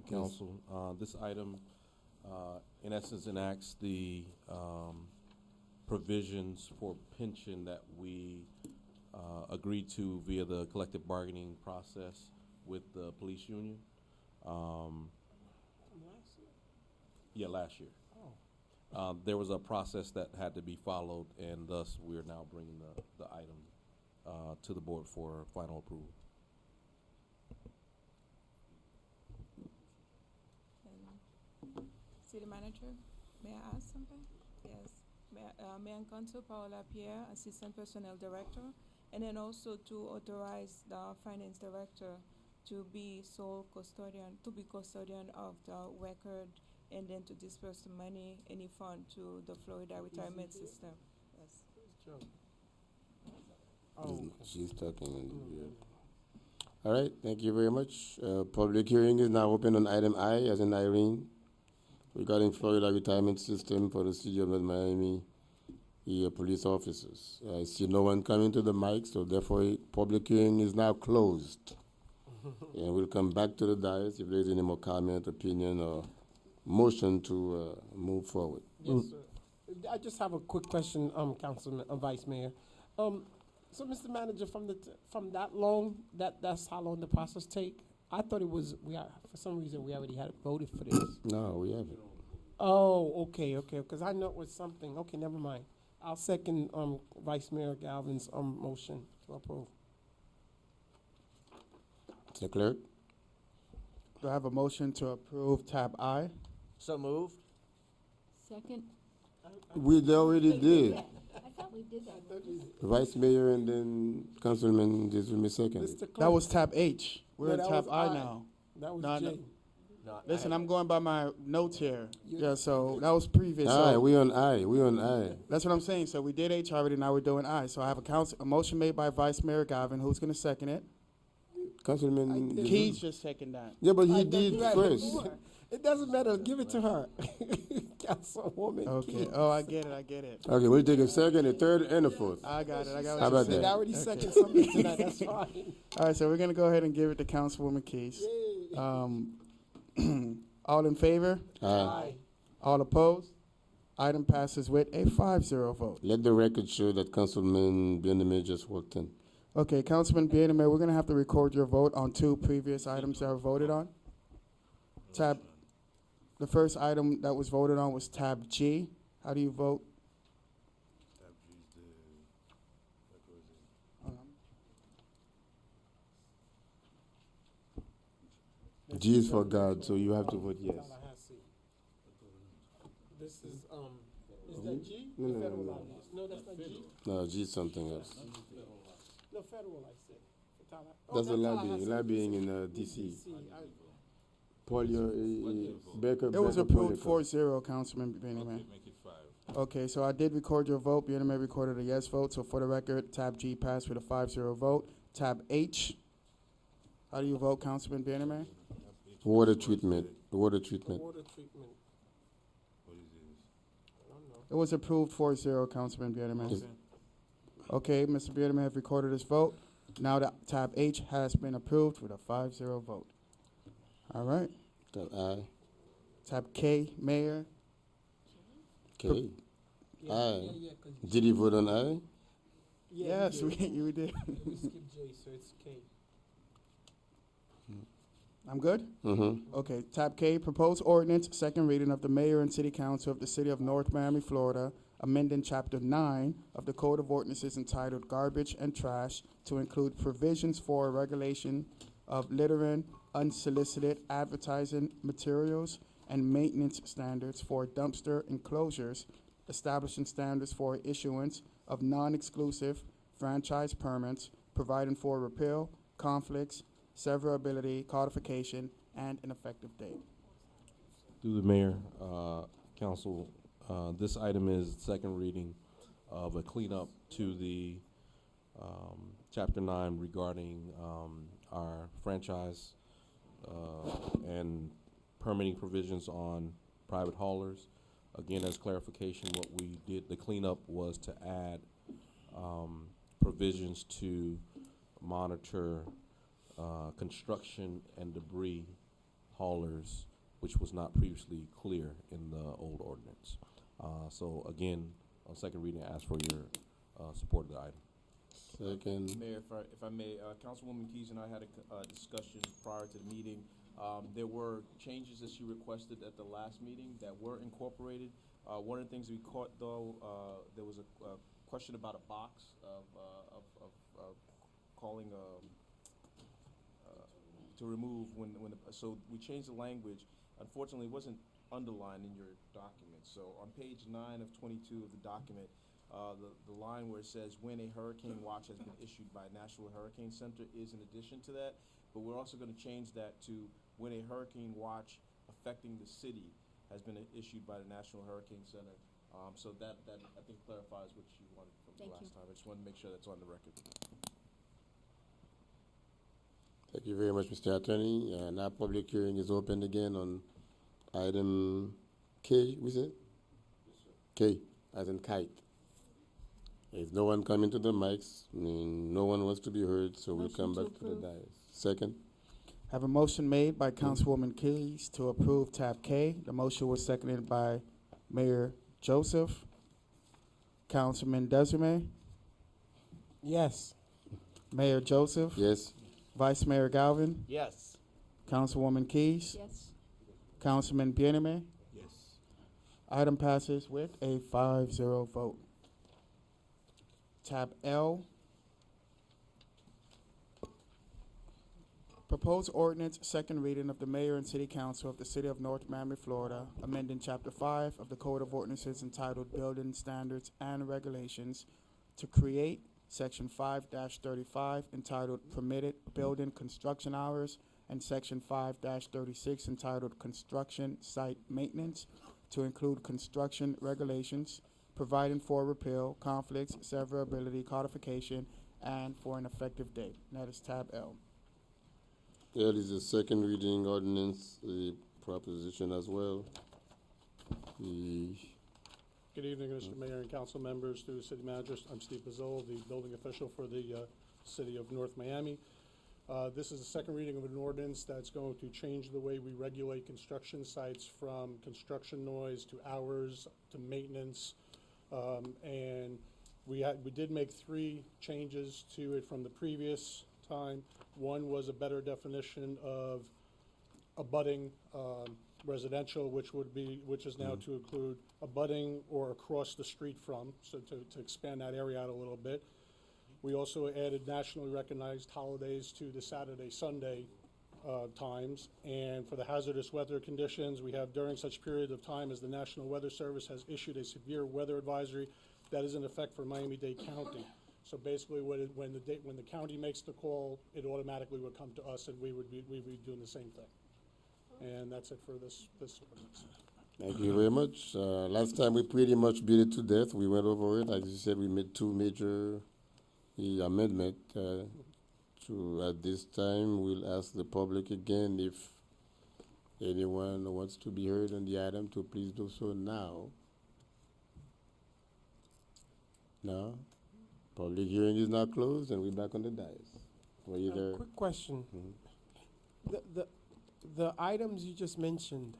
Council. This item, in essence, enacts the provisions for pension that we agreed to via the collective bargaining process with the police union. Yeah, last year. There was a process that had to be followed, and thus we are now bringing the item to the board for final approval. City Manager, may I ask something? Yes. Mayor and Council Paola Pierre, Assistant Personnel Director, and then also to authorize the Finance Director to be custodian of the record, and then to disperse the money, any fund to the Florida retirement system. Yes. She's talking in the ear. All right, thank you very much. Public hearing is now open on item I, as in Irene, regarding Florida retirement system for the city of North Miami police officers. I see no one coming to the mic, so therefore public hearing is now closed. And we'll come back to the dais if there's any more comment, opinion, or motion to move forward. Yes, sir. I just have a quick question, Councilman, Vice Mayor. So, Mr. Manager, from that long, that's how long the process take? I thought it was for some reason we already had voted for this. No, we haven't. Oh, okay, because I know it was something. Okay, never mind. I'll second Vice Mayor Galvin's motion to approve. Mr. Clerk? Do I have a motion to approve tab I? So moved. Second. We already did. I thought we did that. Vice Mayor and then Councilman, this will be second. Mr. Clerk, That was tab H. We're No, in that tab was I I. now. that was No, no. Jay. No, Listen, I- I'm going by my notes here. Yeah, so that was previous. All right, So we on I. that's what I'm saying. So we did H already, now we're doing I. So I have a motion made by Vice Mayor Galvin. Who's going to second it? Councilman. Keys just second that. Yeah, but I he know, did you're right. first. It doesn't matter. Give it to her. Councilwoman. Okay. Keith. Oh, I get it. Okay, we'll take a second, a third, and a fourth. I got it. I got How what about you said. I already Okay. seconded something tonight. That's fine. All right, so we're going to go ahead and give it to Councilwoman Keys. Yay. All in favor? Aye. All opposed? Item passes with a 5-0 vote. Let the record show that Councilman Benjamin just walked in. Okay, Councilman Bieneme, we're going to have to record your vote on two previous items that were voted on. The first item that was voted on was tab G. How do you vote? G is for God, so you have to vote yes. Tallahassee. This is that G? No, The no, federal no. lobbyist. No, that's not G. No, G is something else. No, federal, I said. For That's the not lobbying, Tallahassee. lobbying in D.C. Paul, Baker. It was Baker approved Polico. 4-0, Councilman Bieneme. Okay, so I did record your vote. Bieneme recorded a yes vote. So for the record, tab G passed with a 5-0 vote. Tab H. How do you vote, Councilman Bieneme? Water treatment. Water treatment. Water treatment. I don't know. It was approved 4-0, Councilman Bieneme. Is- Okay, Mr. Bieneme has recorded his vote. Now that tab H has been approved with a 5-0 vote. All right. Tab I. Tab K, Mayor. K. Yeah, Aye. yeah, 'cause Did he vote on I? yeah, Yes, we did. we did. We skipped J, so it's K. I'm good? Mm-hmm. Okay, tab K, proposed ordinance, second reading of the mayor and city council of the city of North Miami, Florida, amending chapter 9 of the Code of Ordinances entitled Garbage and Trash to include provisions for regulation of littering, unsolicited advertising materials, and maintenance standards for dumpster enclosures, establishing standards for issuance of non-exclusive franchise permits, providing for repeal, conflicts, severability, codification, and an effective date. Through the mayor, council, this item is second reading of a cleanup to the chapter 9 regarding our franchise and permitting provisions on private haulers. Again, as clarification, what we did, the cleanup was to add provisions to monitor construction and debris haulers, which was not previously clear in the old ordinance. So again, on second reading, I ask for your support of the item. Second. Mayor, if I may, Councilwoman Keys and I had a discussion prior to the meeting. There were changes that she requested at the last meeting that were incorporated. One of the things we caught, though, there was a question about a box of calling to remove so we changed the language. Unfortunately, it wasn't underlined in your document. So on page 9 of 22 of the document, the line where it says when a hurricane watch has been issued by National Hurricane Center is in addition to that, but we're also going to change that to when a hurricane watch affecting the city has been issued by the National Hurricane Center. So that I think clarifies what you wanted from the Thank last you. time. I just wanted to make sure that's on the record. Thank you very much, Mr. Attorney. Now public hearing is open again on item K, we said? K, as in kite. If no one coming to the mics, no one wants to be heard, so we'll Motion come to back to the approve. dais. Second. Have a motion made by Councilwoman Keys to approve tab K. The motion was seconded by Mayor Joseph. Councilman Desiree, Yes. Mayor Joseph, Yes. Vice Mayor Galvin, Yes. Councilwoman Keys, Yes. Councilman Bieneme. Yes. Item passes with a 5-0 vote. Tab L. Proposed ordinance, second reading of the mayor and city council of the city of North Miami, Florida, amending chapter 5 of the Code of Ordinances entitled Building Standards and Regulations to create section 5-35 entitled Permitted Building Construction Hours and section 5-36 entitled Construction Site Maintenance to include construction regulations, providing for repeal, conflicts, severability, codification, and for an effective date. And that is tab L. There is a second reading ordinance, the proposition as well. Good evening, Mr. Mayor and council members, to the city managers. I'm Steve Pizzola, the building official for the city of North Miami. This is the second reading of an ordinance that's going to change the way we regulate construction sites from construction noise to hours to maintenance. And we did make 3 changes to it from the previous time. One was a better definition of abutting residential, which is now to include abutting or across the street from, so to expand that area out a little bit. We also added nationally recognized holidays to the Saturday, Sunday times. And for the hazardous weather conditions, we have during such period of time as the National Weather Service has issued a severe weather advisory that is in effect for Miami-Dade County. So basically, when the county makes the call, it automatically would come to us, and we would be doing the same thing. And that's it for this ordinance. Thank you very much. Last time we pretty much beat it to death. We went over it. As you said, we made 2 major amendments. At this time, we'll ask the public again if anyone wants to be heard on the item to please do so now. No? Public hearing is now closed, and we're back on the dais. Were you there? Quick question. Mhm. The items you just mentioned,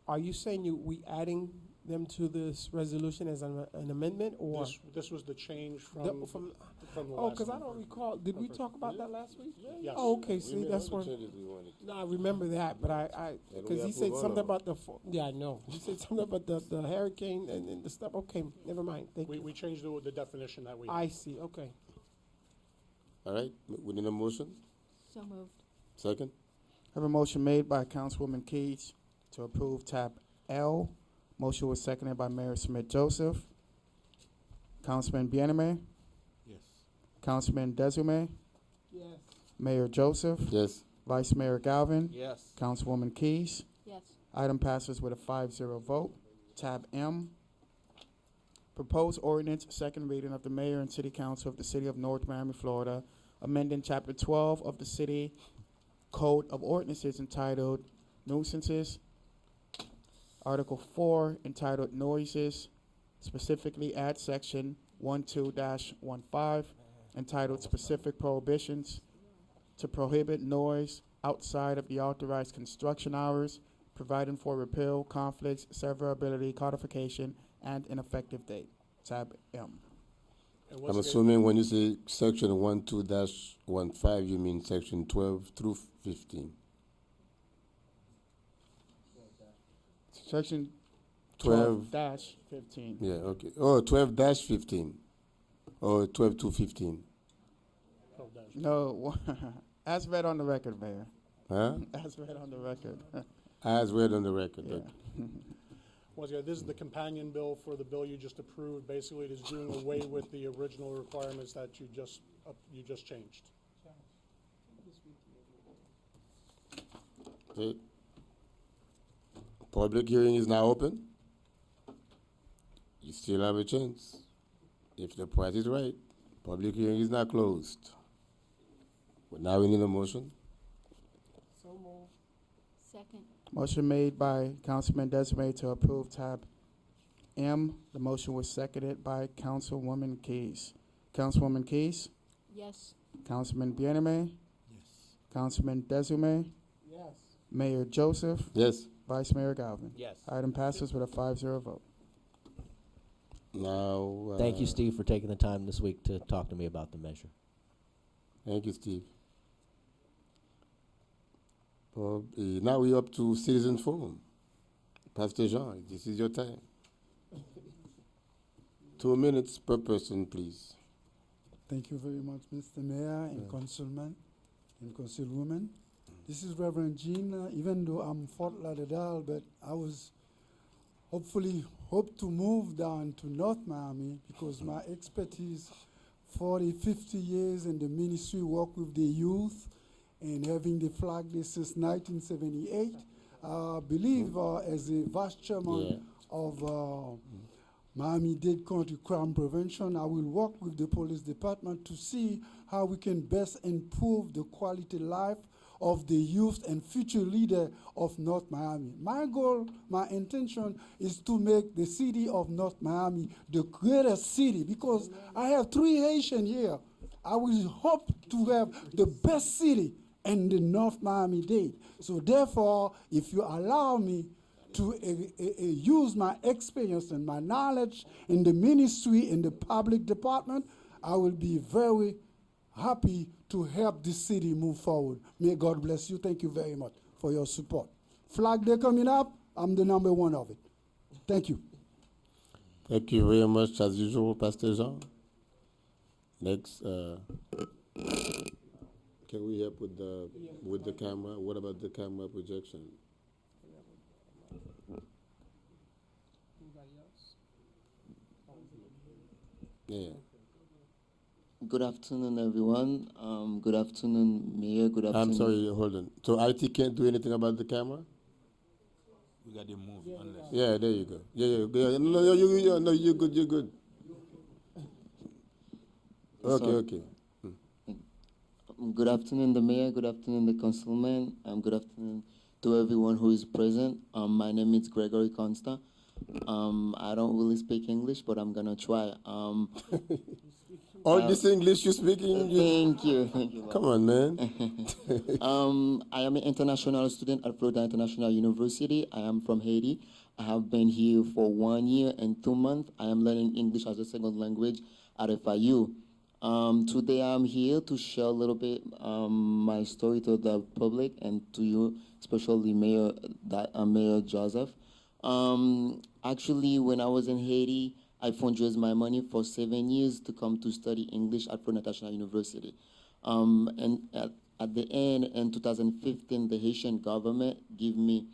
are you saying we adding them to this resolution as an amendment, or? This was the change from The- the from- last. Oh, because I time. don't recall, did we talk about that last week? Yes. Oh, okay, We see, made that's all the one, changes we wanted. no, I remember that, but I, And we because he said approve all something of them. about yeah, I know. He said something about the hurricane and the stuff, okay, never mind, thank you. We changed the definition that we have. I see, okay. All right, we need a motion. So moved. Second? Have a motion made by Councilwoman Keys to approve tab L. Motion was seconded by Mayor Smith Joseph. Councilman Bieneme, Yes. Councilman Desiree, Yes. Mayor Joseph, Yes. Vice Mayor Galvin, Yes. Councilwoman Keys. Yes. Item passes with a 5-0 vote. Tab M. Proposed ordinance, second reading of the mayor and city council of the city of North Miami, Florida, amending chapter 12 of the city Code of Ordinances entitled Nuisances. Article 4 entitled Noises, specifically add section 12-15 entitled Specific Prohibitions to prohibit noise outside of the authorized construction hours, providing for repeal, conflicts, severability, codification, and an effective date. Tab M. And once I'm again- assuming when you say section 12-15, you mean section 12 through 15. Section 12, 12-15. yeah, okay. Oh, 12-15. Or 12 to 15. Oh, dash. No, as read on the record, Mayor. Huh? As read on the record. As read on the record. Yeah. Okay. Once again, this is the companion bill for the bill you just approved. Basically, it is doing away with the original requirements that you just changed. Okay. Public hearing is now open. You still have a chance. If the price is right, public hearing is now closed. But now we need a motion. So moved. Second. Motion made by Councilman Desiree to approve tab M. The motion was seconded by Councilwoman Keys. Councilwoman Keys, Yes. Councilman Bienerme, Councilman Desiree, Yes. Mayor Joseph, Yes. Vice Mayor Galvin. Yes. Item passes with a 5-0 vote. Now. Thank you, Steve, for taking the time this week to talk to me about the measure. Thank you, Steve. Now we're up to Citizen Forum. Pastor Jean, this is your time. 2 minutes per person, please. Thank you very much, Mr. Mayor and Councilman and Councilwoman. This is Reverend Jean. Even though I'm Fort Lauderdale, but I was hope to move down to North Miami because my expertise 40, 50 years in the ministry, work with the youth and having the flag there since 1978. I believe as a vice chairman of Miami-Dade County Crime Prevention, I will work with the police department to see how we can best improve the quality of life of the youth and future leader of North Miami. My goal, my intention is to make the city of North Miami the greatest city because I have 3 Haitians here. I will hope to have the best city in the North Miami-Dade. So therefore, if you allow me to use my experience and my knowledge in the ministry, in the public department, I will be very happy to help this city move forward. May God bless you. Thank you very much for your support. Flag Day coming up, I'm the number 1 of it. Thank you. Thank you very much, as usual, Pastor Jean. Next, can we help with the camera? What about the camera projection? Anybody else? Yeah. Good afternoon, everyone. Good afternoon, Mayor. Good afternoon. I'm sorry, hold on. So IT can't do anything about the camera? We got to move unless. Yeah, there you go. Yeah. No, you're good, you're good. Okay, So- okay. Good afternoon, the Mayor. Good afternoon, the Councilman. Good afternoon to everyone who is present. My name is Gregory Consta. I don't really speak English, but I'm gonna try. All this English you speak English? Thank you. Thank you. Come on, man. I am an international student at Florida International University. I am from Haiti. I have been here for 1 year and 2 months. I am learning English as a second language at FIU. Today I'm here to share a little bit my story to the public and to you, especially Mayor Joseph. Actually, when I was in Haiti, I fundraised my money for 7 years to come to study English at Florida International University. And at the end, in 2015, the Haitian government gave me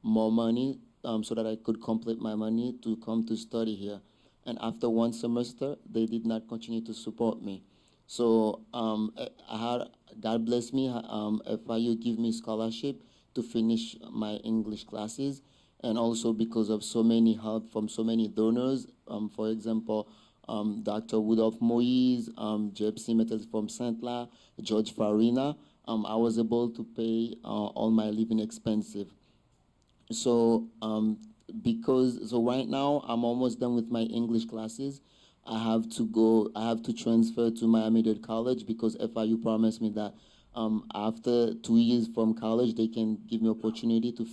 more money so that I could complete my money to come to study here. And after 1 semester, they did not continue to support me. So God bless me, FIU give me scholarship to finish my English classes, and also because of so many help from so many donors. For example, Dr. Rudolph Moise, Jepsi Metals from Saint-La, George Farina, I was able to pay all my living expenses. So right now I'm almost done with my English classes. I have to transfer to Miami-Dade College because FIU promised me that after 2 years from college, they can give me opportunity to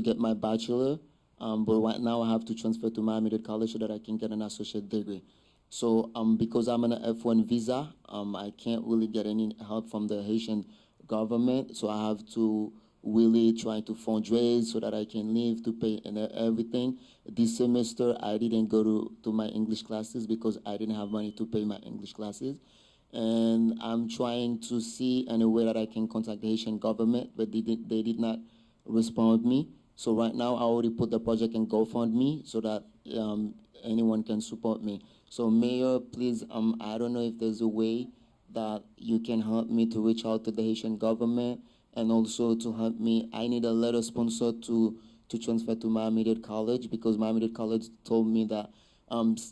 get my bachelor. But right now I have to transfer to Miami-Dade College so that I can get an associate degree. So because I'm on an F1 visa, I can't really get any help from the Haitian government. So I have to really try to fundraise so that I can live, to pay and everything. This semester, I didn't go to my English classes because I didn't have money to pay my English classes. And I'm trying to see in a way that I can contact the Haitian government, but they did not respond me. So right now, I already put the project in GoFundMe so that anyone can support me. So Mayor, please, I don't know if there's a way that you can help me to reach out to the Haitian government and also to help me. I need a letter sponsor to transfer to Miami-Dade College because Miami-Dade College told me that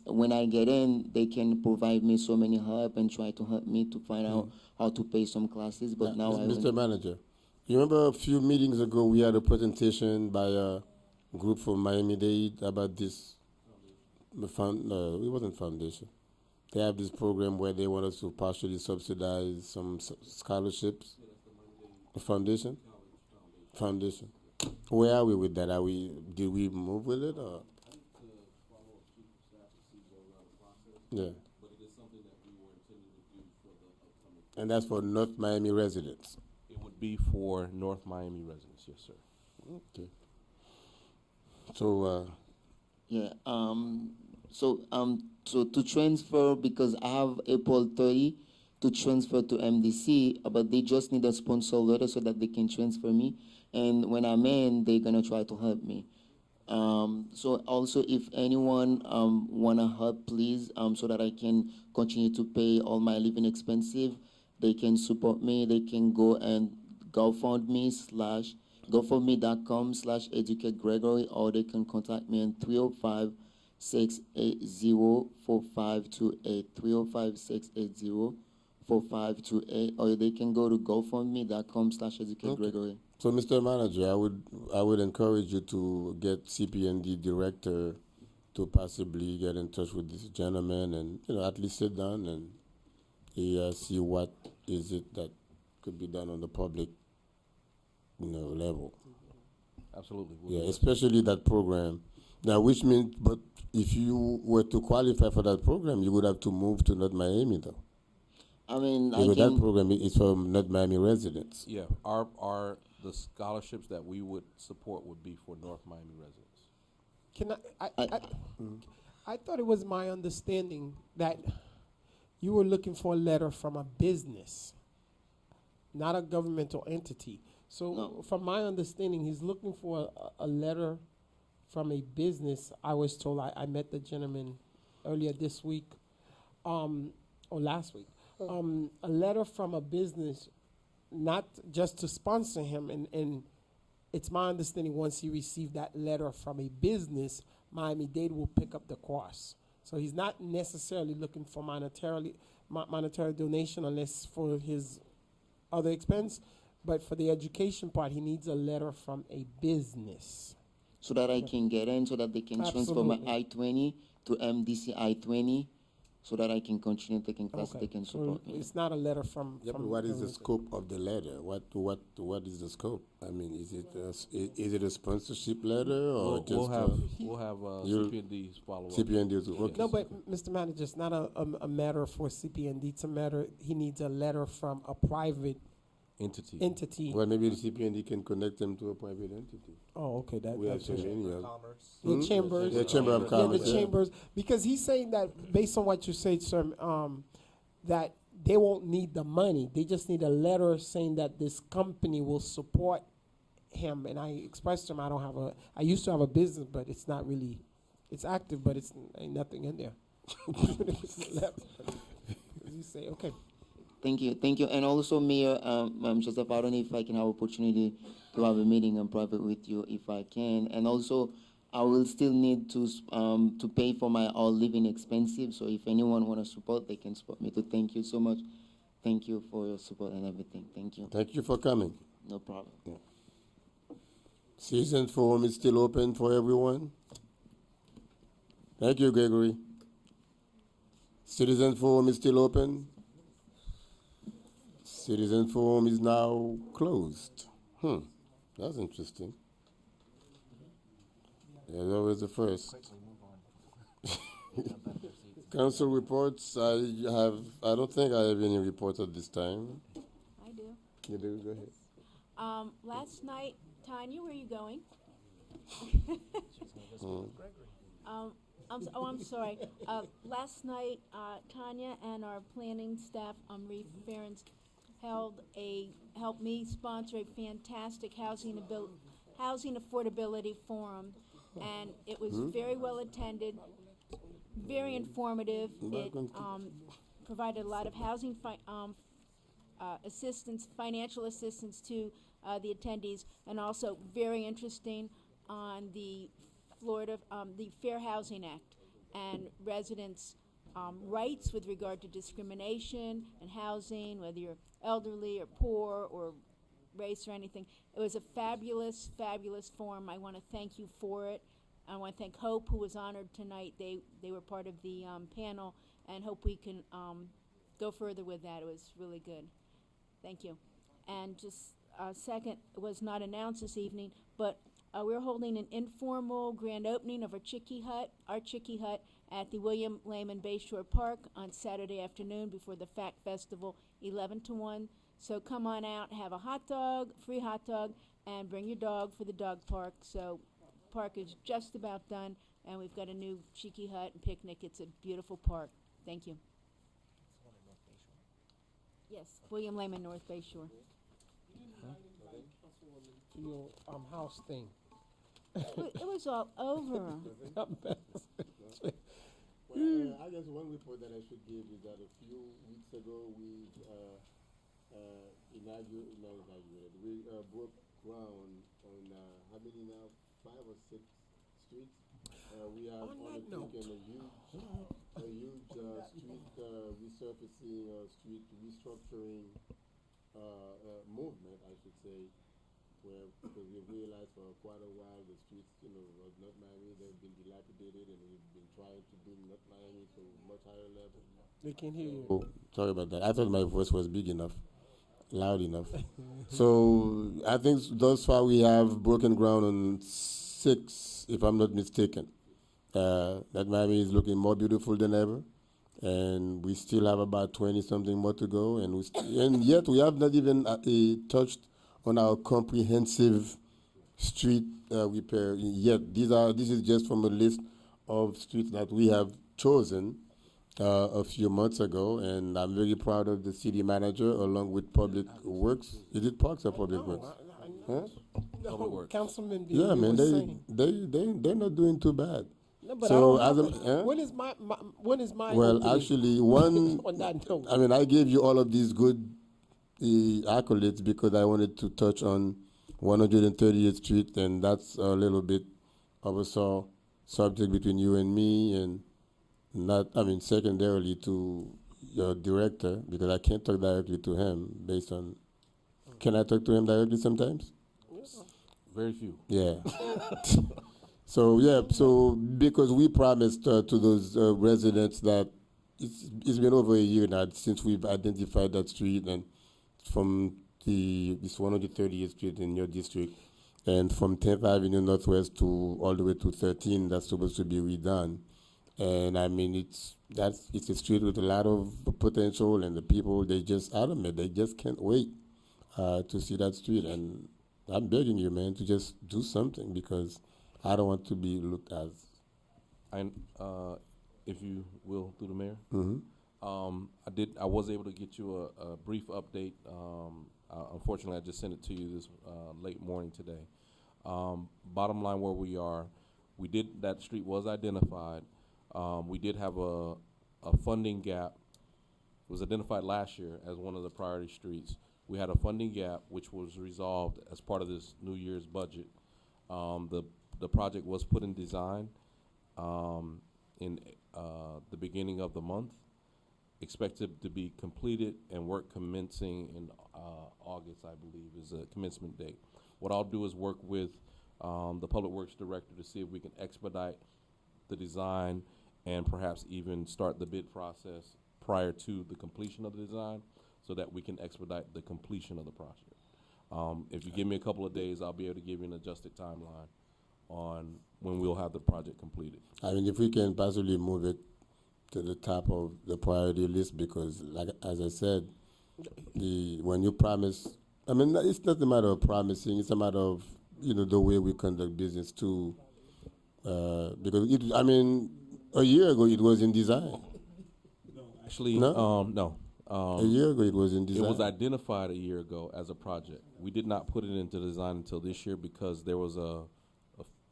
when I get in, they can provide me so many help and try to help me to find out how to pay some classes. But now Mr. Manager, you remember a few meetings ago we had a presentation by a group from Miami-Dade about this. It wasn't foundation. They have this program where they want us to partially subsidize some scholarships. The foundation? Foundation. Where are we with that? Did we move with it or? Yeah. And that's for North Miami residents. It would be for North Miami residents, yes, sir. Okay. So, So to transfer, because I have April 30 to transfer to MDC, but they just need a sponsor letter so that they can transfer me. And when I'm in, they're gonna try to help me. So also, if anyone wanna help, please, so that I can continue to pay all my living expenses, they can support me. They can go and GoFundMe.com/Educate Gregory, or they can contact me on 305-680-4528, 305-680-4528, or they can go to GoFundMe.com/Educate Gregory. So, Mr. Manager, I would encourage you to get CPND director to possibly get in touch with this gentleman and at least sit down and see what is it that could be done on the public level. Absolutely. Yeah, especially that program. Now, which means, but if you were to qualify for that program, you would have to move to North Miami, though. I mean, Because that program is for North Miami residents. Yeah, the scholarships that we would support would be for North Miami residents. I thought it was my understanding that you were looking for a letter from a business, not a governmental entity. So No. from my understanding, he's looking for a letter from a business. I was told, I met the gentleman earlier this week, or last week. A letter from a business, not just to sponsor him. And it's my understanding once he received that letter from a business, Miami-Dade will pick up the cost. So he's not necessarily looking for monetary donation unless for his other expense. But for the education part, he needs a letter from a business. So that I can get in, so that they can transfer my Absolutely. I-20 to MDC I-20, so that I can continue taking classes. They can So support me. it's not a letter from. Yeah, but what is the scope of the letter? What is the scope? I mean, is it a sponsorship letter or just We'll have you'll- CPND's follow up. CPND? Okay. No, but Mr. Manager, it's not a matter for CPND. It's a matter, he needs a letter from a private entity. Well, maybe the CPND can connect them to a private entity. Oh, okay, We have so many. The chambers. The Chamber of Commerce. Yeah, the chambers, because he's saying that based on what you said, sir, that they won't need the money. They just need a letter saying that this company will support him. And I expressed to him, I used to have a business, but it's not really, it's active, but ain't nothing in there. You say, okay. Thank you. And also, Mayor, Joseph, I don't know if I can have opportunity to have a meeting in private with you if I can. And also, I will still need to pay for my all living expenses. So if anyone want to support, they can support me too. Thank you so much. Thank you for your support and everything. Thank you. Thank you for coming. No problem. Yeah. Citizen Forum is still open for everyone. Thank you, Gregory. Citizen Forum is still open. Citizen Forum is now closed. That's interesting. There's always the first. Council reports, I don't think I have any reports at this time. I do. You do, go ahead. Last night, Tanya, where are you going? I'm sorry. Last night, Tanya and our planning staff, Reeve Ferens, helped me sponsor a fantastic housing affordability forum, and it was very well attended, very informative. It provided a lot of housing assistance, financial assistance to the attendees, and also very interesting on the Florida, the Fair Housing Act and residents' rights with regard to discrimination and housing, whether you're elderly or poor or race or anything. It was a fabulous, fabulous forum. I want to thank you for it. I want to thank Hope, who was honored tonight. They were part of the panel, and hope we can go further with that. It was really good. Thank you. And just second, it was not announced this evening, but we're holding an informal grand opening of our Chickee Hut at the William Lehman Bayshore Park on Saturday afternoon before the Fact Festival, 11 to 1. So come on out, have a hot dog, free hot dog, and bring your dog for the dog park. So park is just about done, and we've got a new Chickee Hut and picnic. It's a beautiful park. Thank you. Yes, William Lehman North Bayshore. To your house thing. It was all over. I guess one report that I should give is that a few weeks ago we broke ground on how many now? 5 or 6 streets. We have undertaken a huge street resurfacing, street restructuring movement, I should say, because we've realized for quite a while the streets, of North Miami, they've been dilapidated, and we've been trying to bring North Miami to a much higher level. They can't hear you. Oh, sorry about that. I thought my voice was big enough, loud enough. So I think thus far we have broken ground on 6, if I'm not mistaken. That Miami is looking more beautiful than ever, and we still have about 20-something more to go, and yet we have not even touched on our comprehensive street repair yet. This is just from a list of streets that we have chosen a few months ago, and I'm very proud of the city manager along with Public Works. Is it Parks or Public Works? Public Works. Councilman D. Yeah, man, was saying. they're not doing too bad. No, but So I as don't a- know. When is my Well, opening? actually, one. On that note. I mean, I gave you all of these good accolades because I wanted to touch on 130th Street, and that's a little bit of a sore subject between you and me, and secondarily to your director, because I can't talk directly to him based on. Can I talk to him directly sometimes? Very few. Yeah. So because we promised to those residents that it's been over a year now since we've identified that street, and from this 130th Street in your district, and from 10th Avenue Northwest to all the way to 13, that's supposed to be redone. And I mean, it's a street with a lot of potential, and the people, they just adamant, they just can't wait to see that street. And I'm begging you, man, to just do something, because I don't want to be looked as. And if you will, through the mayor, Mm-hmm. I was able to get you a brief update. Unfortunately, I just sent it to you this late morning today. Bottom line, where we are, that street was identified. We did have a funding gap. It was identified last year as one of the priority streets. We had a funding gap which was resolved as part of this New Year's budget. The project was put in design in the beginning of the month, expected to be completed and work commencing in August, I believe, is a commencement date. What I'll do is work with the Public Works Director to see if we can expedite the design and perhaps even start the bid process prior to the completion of the design, so that we can expedite the completion of the project. If you give me a couple of days, I'll be able to give you an adjusted timeline on when we'll have the project completed. I mean, if we can possibly move it to the top of the priority list, because, like as I said, when you promise, I mean, it's not a matter of promising; it's a matter of the way we conduct business too. Because I mean, a year ago it was in design. Actually, No? no. A year ago it was in It design. was identified a year ago as a project. We did not put it into design until this year because there was a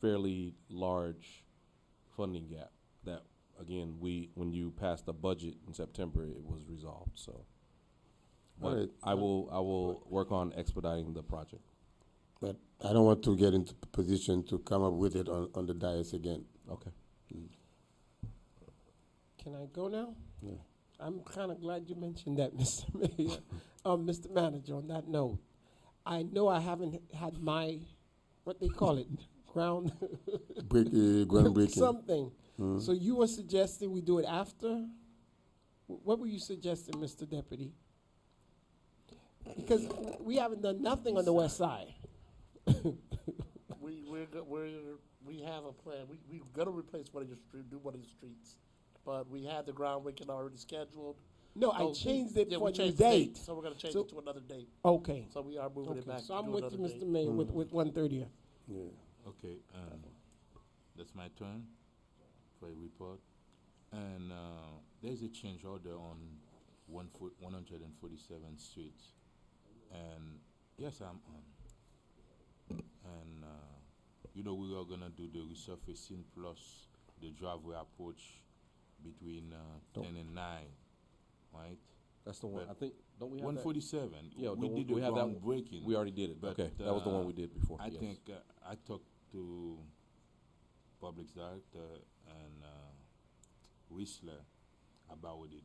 fairly large funding gap that, again, when you passed the budget in September, it was resolved, so. All But right. I will work on expediting the project. But I don't want to get into position to come up with it on the dais again. Okay. Can I go now? Yeah. I'm kind of glad you mentioned that, Mr. Mayor. Mr. Manager, on that note, I know I haven't had my, what they call it, Groundbreaking. something. So you were suggesting we do it after? What were you suggesting, Mr. Deputy? Because we haven't done nothing on the west side. We have a plan. We're gonna replace one of your do one of the streets, but we had the groundbreaking already scheduled. No, I Oh, changed it yeah, for we the changed the date. So we're gonna change So- it to another date. Okay. So we are moving it back. So to I'm do with you, another Mr. date. Mayor, with 130. Yeah. Okay, that's my turn for a report. And there's a change order on 147th Street. And yes, I'm on. And we are gonna do the resurfacing plus the driveway approach between 10 and 9, right? That's the one, But I think, don't we have that? 147. Yeah, we the did one- we the have that one. groundbreaking. We already did it, But, okay, that was the one we did before, I yes. think I talked to Public Director and Whistler about it.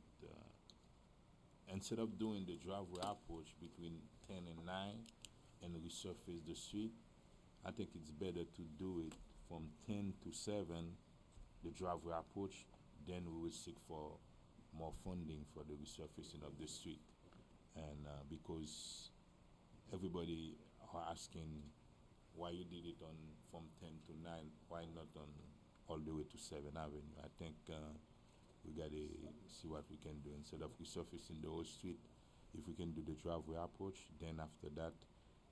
Instead of doing the driveway approach between 10 and 9 and resurface the street, I think it's better to do it from 10 to 7, the driveway approach, then we will seek for more funding for the resurfacing of the street. And because everybody are asking why you did it from 10 to 9, why not on all the way to 7th Avenue? I think we gotta see what we can do. Instead of resurfacing the whole street, if we can do the driveway approach, then after that,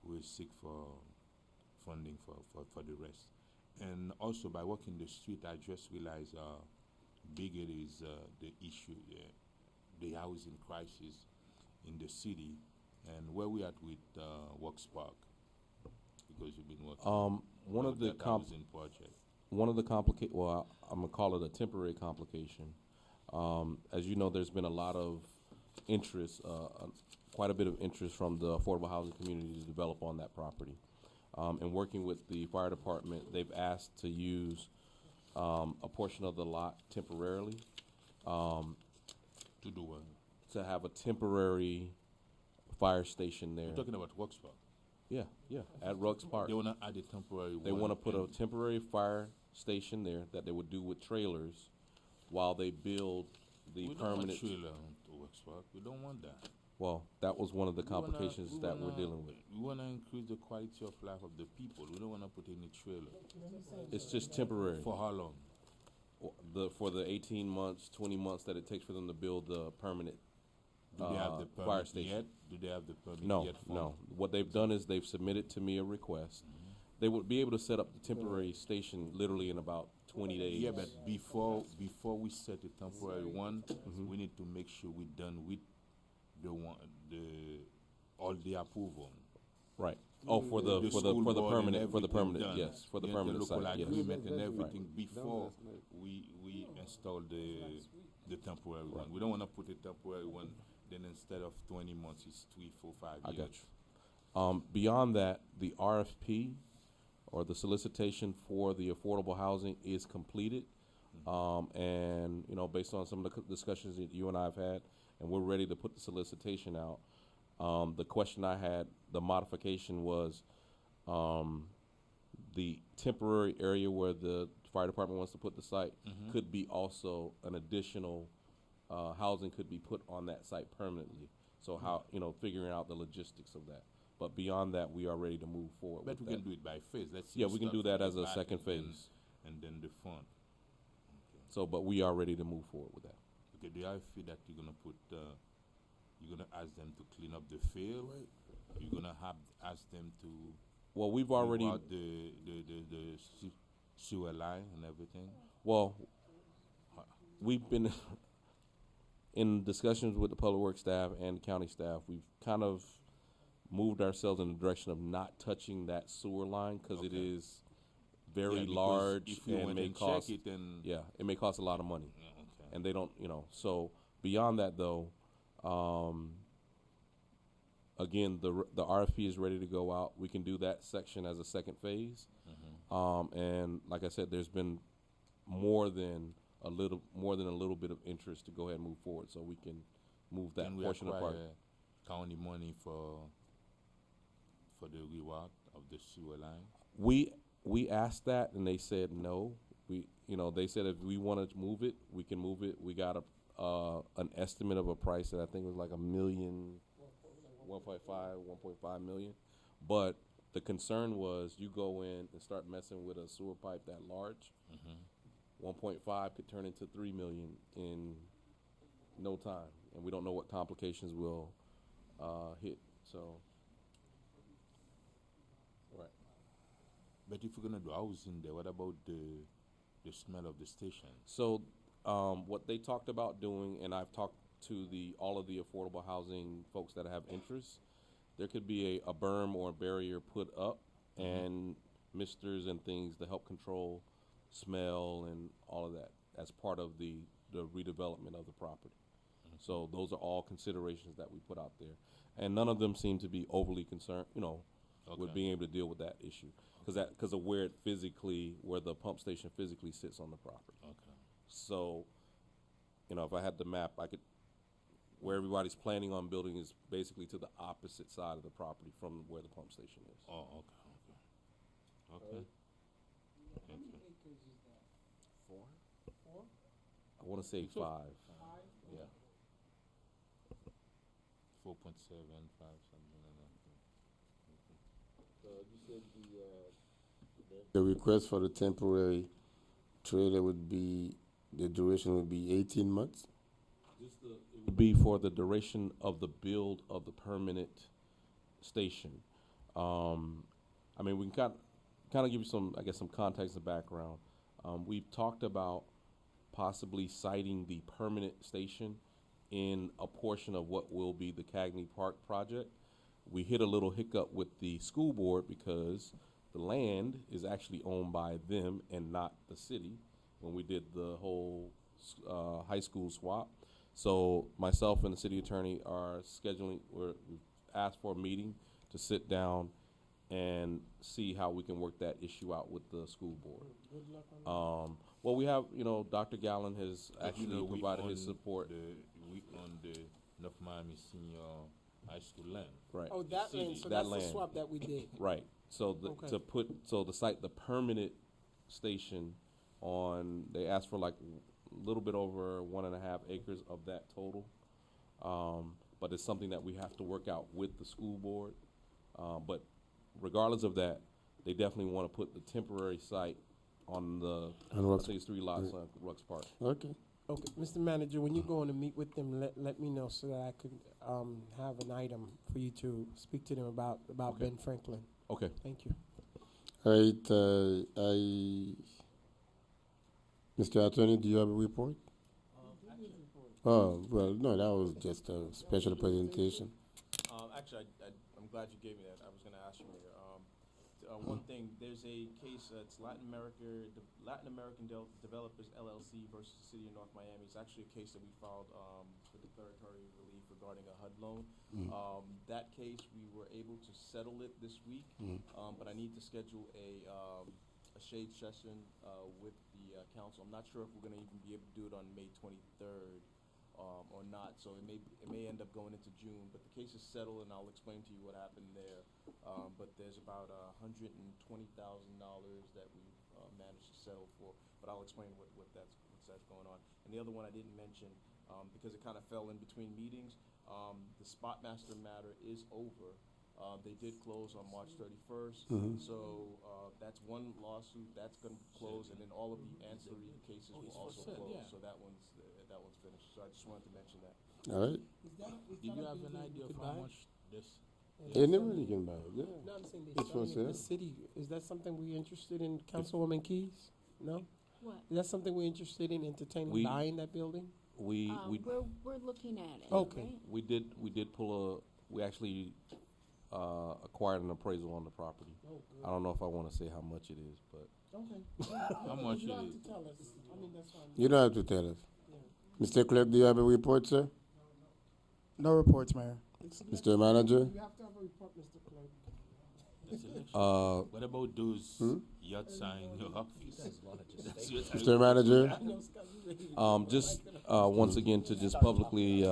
we'll seek for funding for the rest. And also by walking the street, I just realized how big it is, the issue, the housing crisis in the city, and where we at with Works Park, because you've been working One on of the that housing project. One of the I'm gonna call it a temporary complication. As you know, there's been a lot of interest, quite a bit of interest from the affordable housing community to develop on that property. And working with the fire department, they've asked to use a portion of the lot temporarily. To do what? To have a temporary fire station there. You're talking about Works Park. Yeah, at Ruggs Park. They wanna add a temporary They one want to put a and- temporary fire station there that they would do with trailers while they build the We don't want permanent. trailer to Works Park. We don't want that. Well, that was one of the We wanna- complications we that we're wanna- dealing with. We wanna increase the quality of life of the people. We don't wanna put any trailer. It's just temporary. For how long? For the 18 months, 20 months that it takes for them to build the permanent Do they have the fire permit station. yet? Do they have the permit No, yet? for- no. What they've done is they've submitted to me a request. They would be able to set up the temporary station literally in about 20 days. Yeah, but before we set a temporary one, Mm-hmm. we need to make sure we're done with all the approval. Right. Oh, for the school board and permanent, for the everything permanent, done. yes, for the Get permanent local site, yes. agreement and Right. everything before we install the temporary one. We don't wanna put a temporary one, then instead of 20 months, it's 3, 4, 5 I years. got you. Beyond that, the RFP or the solicitation for the affordable housing is completed. And, based on some of the discussions that you and I have had, and we're ready to put the solicitation out. The question I had, the modification was, the temporary area where the fire department wants to put the site could be also an additional, housing could be put on that site permanently. So how, you know, figuring out the logistics of that. But beyond that, we are ready to move forward But with we that. can do it by phase. Let's Yeah, see we can start do that from as the a back second and then- phase. And then the front. So, but we are ready to move forward with that. Okay, do I feel that you're gonna put, you're gonna ask them to clean up the field? You're gonna ask them to Well, we've move already, out the sewer line and everything? well, we've been in discussions with the public works staff and county staff. We've kind of moved ourselves in the direction of not touching that sewer line because it Okay. is very Yeah, because large if you and went may and check cost, it, then yeah, it may cost a lot of money. yeah, okay. And they don't, you know, so beyond that though, again, the RFP is ready to go out. We can do that section as a second phase. And like I said, there's been more than a little bit of interest to go ahead and move forward, so we can move that Can we portion of part. acquire county money for the reward of the sewer line? We asked that and they said no. They said if we wanted to move it, we can move it. We got an estimate of a price that I think was like $1 million, 1.5 million. But the concern was you go in and start messing with a sewer pipe that large, 1.5 could turn into 3 million in no time, and we don't know what complications will hit. So, right. But if you're gonna do housing there, what about the smell of the station? So, what they talked about doing, and I've talked to all of the affordable housing folks that have interest, there could be a berm or a barrier put up and misters and things to help control smell and all of that as part of the redevelopment of the property. So those are all considerations that we put out there. And none of them seem to be overly concerned, with being able to deal with that issue. Because of where the pump station physically sits on the property. Okay. So, if I had the map, where everybody's planning on building is basically to the opposite side of the property from where the pump station is. Oh, okay. Thank you. I want to say 5. Yeah. 4.75, something like that. You said The request for the temporary trailer the duration would be 18 months? it would be for the duration of the build of the permanent station. We can kind of give you some context and background. We've talked about possibly siting the permanent station in a portion of what will be the Cagney Park project. We hit a little hiccup with the school board because the land is actually owned by them and not the city when we did the whole high school swap. So myself and the city attorney are we've asked for a meeting to sit down and see how we can work that issue out with the school board. Good luck on that. Well, we have, Dr. Gallen has actually we provided his own support. We own the North Miami Senior High School land. Right. Oh, that land, so That that's the land. swap that we did. Right. So Okay. to site the permanent station on, they asked for like a little bit over 1.5 acres of that total. But it's something that we have to work out with the school board. But regardless of that, they definitely want to put the temporary site on I think it's 3 lots on Rux Park. Okay. Okay, Mr. Manager, when you go in to meet with them, let me know so that I could have an item for you to speak to them about Okay. Ben Franklin. Okay. Thank you. All right, Mr. Attorney, do you have a report? Oh, well, no, that was just a special presentation. Actually, I'm glad you gave me that. I was going to ask you, Mayor. One thing, there's a case, it's Latin American Developers LLC versus the City of North Miami. It's actually a case that we filed for declaratory relief regarding a HUD loan. That case, we were able to settle it this week, but I need to schedule a shade session with the council. I'm not sure if we're going to even be able to do it on May 23rd. Or not, so it may end up going into June, but the case is settled, and I'll explain to you what happened there. But there's about $120,000 that we've managed to settle for, but I'll explain what's going on. And the other one I didn't mention, because it kind of fell in between meetings, The Spotmaster matter is over. They did close on March 31st, so that's one lawsuit that's going to close, and then all of the ancillary cases will also close. So that one's finished. So I just wanted to mention that. All right. Did you have an idea of how much this? Anybody can buy it, yeah. No, I'm saying It's for sale. the city, is that something we're interested in, Councilwoman Keys? No? What? Is that something we're interested in entertaining, We- buying that building? We We're looking at it. Okay. right? we did we actually acquired an appraisal on the property. I don't know if I want to say how much it is, but Okay. How much You don't it have is? to tell us. I mean, that's fine. You don't have to tell us. Mr. Clerk, do you have a report, sir? No reports, Mayor. Mr. Manager? You have to have a report, Mr. Clerk. What about those yachts in your office? That's your Mr. Manager? I know, Scott, you ready to- just once again to just publicly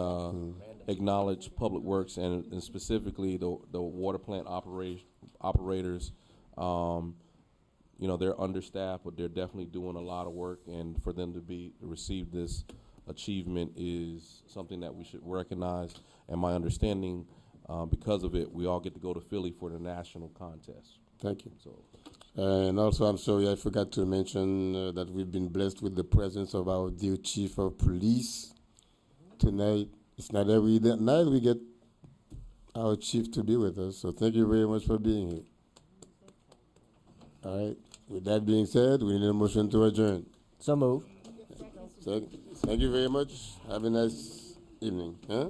acknowledge Public Works and specifically the water plant operators. You know, they're understaffed, but they're definitely doing a lot of work, and for them to receive this achievement is something that we should recognize. And my understanding, because of it, we all get to go to Philly for the national contest. Thank you. So And also, I'm sorry, I forgot to mention that we've been blessed with the presence of our dear Chief of Police tonight. It's not every night we get our chief to be with us, so thank you very much for being here. All right, with that being said, we need a motion to adjourn. So move. Thank you very much. Have a nice evening. Huh?